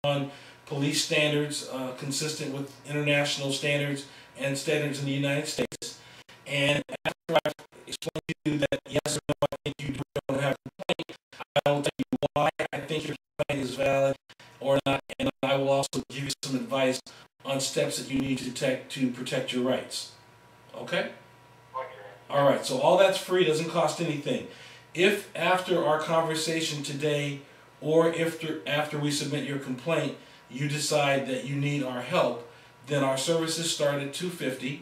on police standards consistent with international standards and standards in the United States. And after I've explained to you that yes or no, I think you don't have a complaint, I will tell you why I think your complaint is valid or not, and I will also give you some advice on steps that you need to take to protect your rights. Okay? Okay. All right, so all that's free, doesn't cost anything. If after our conversation today, or if after we submit your complaint, you decide that you need our help, then our services start at $250.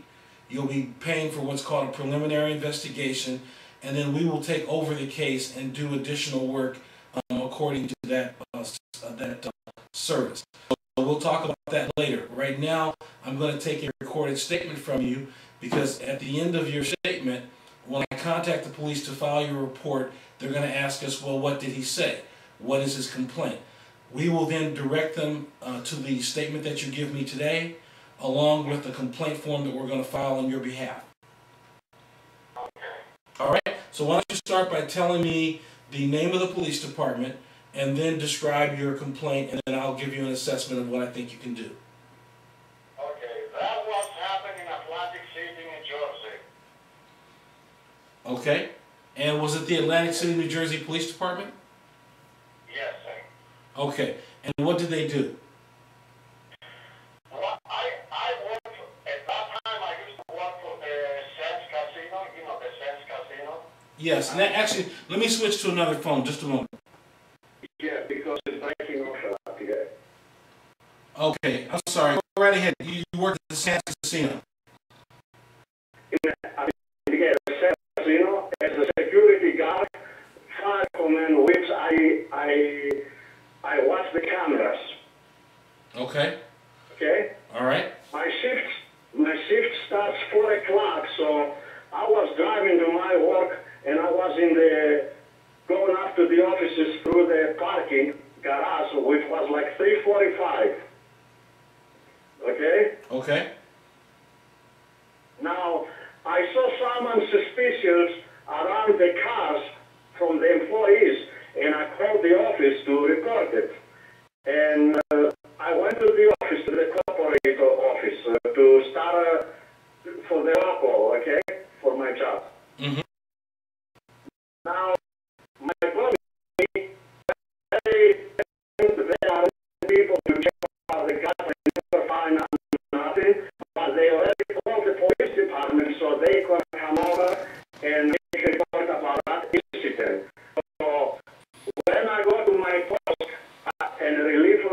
You'll be paying for what's called a preliminary investigation, and then we will take over the case and do additional work according to that service. So we'll talk about that later. Right now, I'm going to take a recorded statement from you, because at the end of your statement, when I contact the police to file your report, they're going to ask us, well, what did he say? What is his complaint? We will then direct them to the statement that you give me today, along with the complaint form that we're going to file on your behalf. All right? So why don't you start by telling me the name of the police department, and then describe your complaint, and then I'll give you an assessment of what I think you can do. Okay, that was happening in Atlantic City, New Jersey. Okay? And was it the Atlantic City, New Jersey Police Department? Yes, sir. Okay. And what did they do? Well, I worked, at that time I used to work for the Sands Casino, you know, the Sands Casino. Yes. And actually, let me switch to another phone, just a moment. Yeah, because it's breaking off a lot, yeah. Okay, I'm sorry. Go right ahead. You worked at the Sands Casino. At the Sands Casino, as a security guard, fireman, which I watch the cameras. Okay. Okay? All right. My shift starts 4 o'clock, so I was driving to my work, and I was going up to the offices through the parking garage, which was like 3:45. Okay? Okay. Now, I saw someone suspicious around the cars from the employees, and I called the office to report it. And I went to the office, to the corporate office, to start for the local, okay, for my job. Mm-hmm. Now, my problem is, there are people to check out the car and never find out nothing, but they already called the police department, so they could come over and make a report about that incident. So, when I go to my post and relieve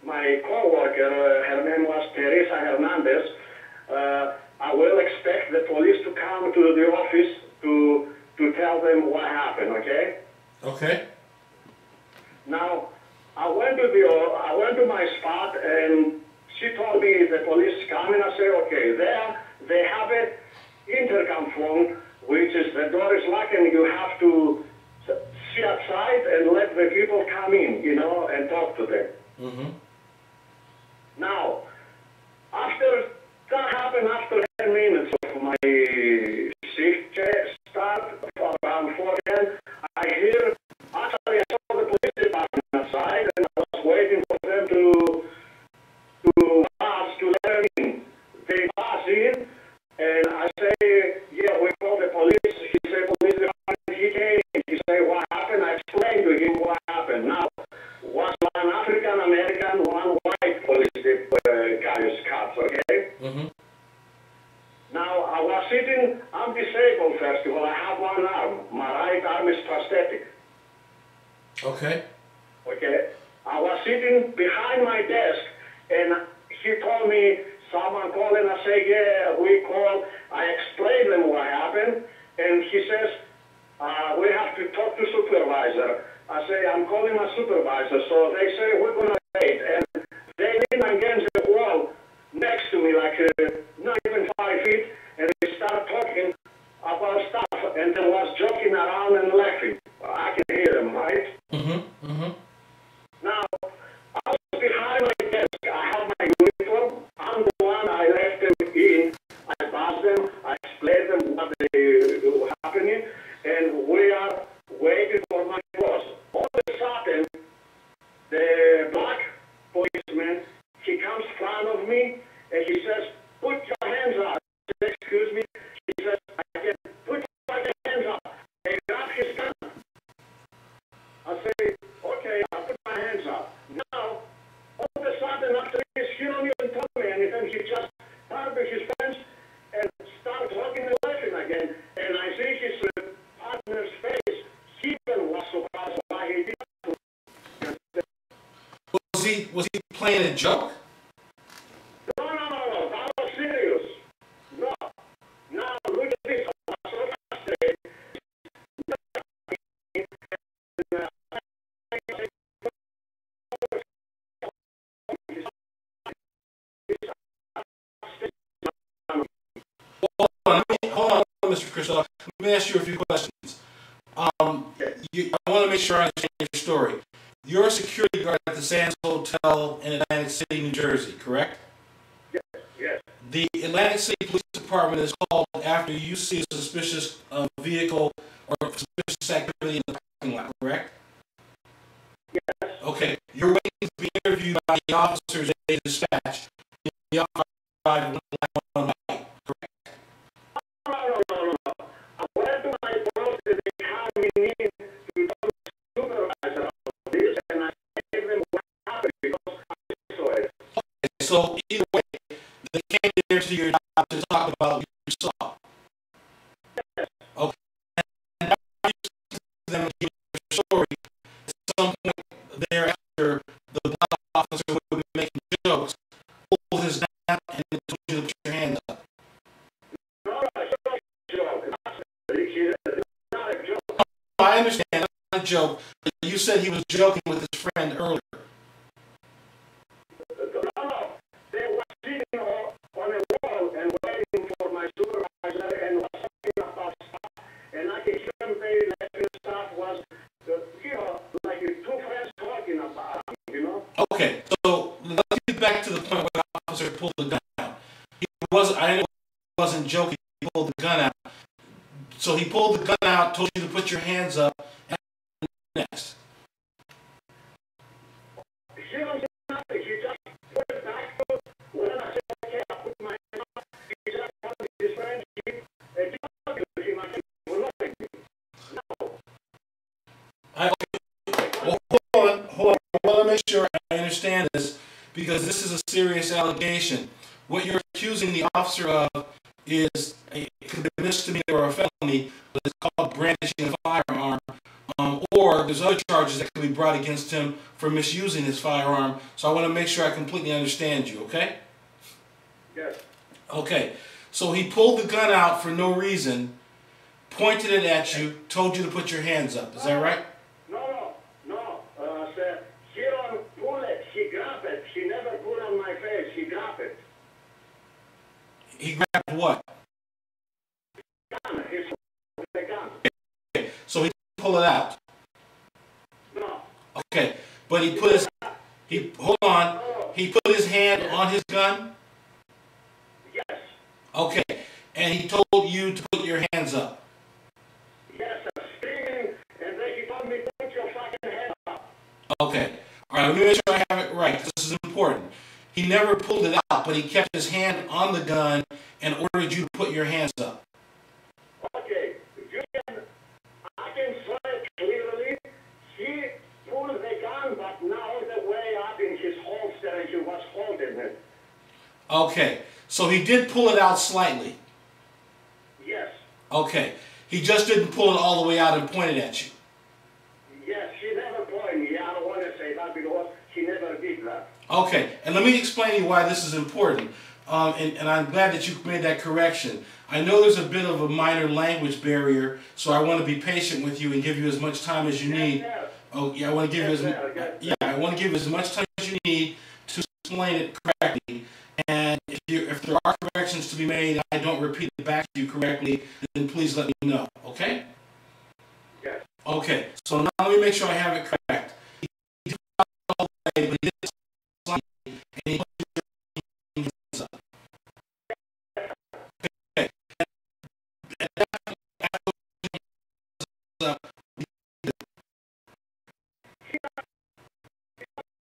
my co-worker, her name was Teresa Hernandez, I will expect the police to come to the office to tell them what happened, okay? Okay. Now, I went to my spot, and she told me the police come, and I said, okay, there they have an intercom phone, which is the door is locked, and you have to sit outside and let the people come in, you know, and talk to them. Mm-hmm. Now, after that happened, after 10 minutes of my shift start, around 4 p.m., I hear, actually I saw the police department outside, and I was waiting for them to pass, to let them in. They pass in, and I say, yeah, we call the police. He said, police department, he came. He said, what happened? I explained to him what happened. Now, one African American, one white police carries cups, okay? Mm-hmm. Now, I was sitting, I'm disabled, first of all. I have one arm. My right arm is prosthetic. Okay. Okay? I was sitting behind my desk, and he told me, someone called, and I say, yeah, we called. I explained them what happened, and he says, we have to talk to supervisor. I say, I'm calling my supervisor. So they say, we're going to wait. And they lean against the wall next to me, like not even 5 feet, and they start talking about stuff, and they was joking around and laughing. I can hear them, right? Mm-hmm. Mm-hmm. Now, I was behind my desk. I have my uniform. I'm the one. I left them in. I passed them. I explained them what was happening, and we are waiting for my boss. All of a sudden, the me, and he says, put your hands up. I said, excuse me. He says, I said, put your hands up. And grab his gun. I say, okay, I'll put my hands up. Now, all of a sudden, after this, he don't even tell me anything. He just turned to his friends and started talking and laughing again. And I see his partner's face. He even was surprised why he did that. Was he playing a joke? No, that was serious. No. Now, look at this. I was so frustrated. Hold on, Mr. Kristoff. Let me ask you a few questions. I want to make sure I understand your story. You're a security guard at the Sands Hotel in Atlantic City, New Jersey, correct? Yes. The Atlantic City Police Department is called after you see a suspicious vehicle or suspicious activity in the parking lot, correct? Yes. Okay. You're waiting to be interviewed by the officers they dispatch. The officer arrived one night, correct? No. I went to my boss and they had me in to talk to the supervisor of this, and I gave them what happened because I saw it. Okay, so either way, they came there to your job to talk about what you saw. Yes. Okay. And now you see them give your story. At some point thereafter, the black officer would be making jokes, pulled his down, and told you to put your hands up. No, it's not a joke. It's not a joke. I understand, it's not a joke. You said he was joking with his friend earlier. No. They were sitting on a wall and waiting for my supervisor and was talking about stuff. And I can hear them very laughing stuff was, like two friends talking about, Okay, so let's get back to the point where the officer pulled the gun out. I know he wasn't joking, he pulled the gun out. So he pulled the gun out, told you to put your hands up, and next. She don't do nothing. She just put it back to when I said, okay, I put my hand up. He just wanted his friend. And she might be nothing. No. Well, hold on. I want to make sure I understand this because this is a serious allegation. What you're accusing the officer of is it could be a misdemeanor or a felony, but it's called brandishing a firearm, or there's other charges that could be brought against him for misusing his firearm. So I want to make sure I completely understand you, okay? Yes. Okay, so he pulled the gun out for no reason, pointed it at you, told you to put your hands up. Is that right? No. Sir, she don't pull it. She grab it. She never put it on my face. She grab it. He grabbed what? Gun. The gun. Okay, so he didn't pull it out. No. Okay, but he put his hand on his gun? Yes. Okay, and he told you to put your hands up? Yes, I'm screaming, and then he told me, put your fucking head up. Okay, all right, let me make sure I have it right. This is important. He never pulled it out, but he kept his hand on the gun and ordered you to put your hands up. Okay, I can say it clearly. He pulled the gun, but now the way up in his holster, and he was holding it. Okay, so he did pull it out slightly. Yes. Okay, he just didn't pull it all the way out and point it at you. Yes, she never pointed me. I don't want to say that because she never did that. Okay, and let me explain to you why this is important. And I'm glad that you made that correction. I know there's a bit of a minor language barrier, so I want to be patient with you and give you as much time as you need. Yes. Oh, yeah, I want to give I want to give you as much time as you need to explain it correctly. And if there are corrections to be made, I don't repeat it back to you correctly, then please let me know. Okay? Yes. Okay. So now let me make sure I have it correct.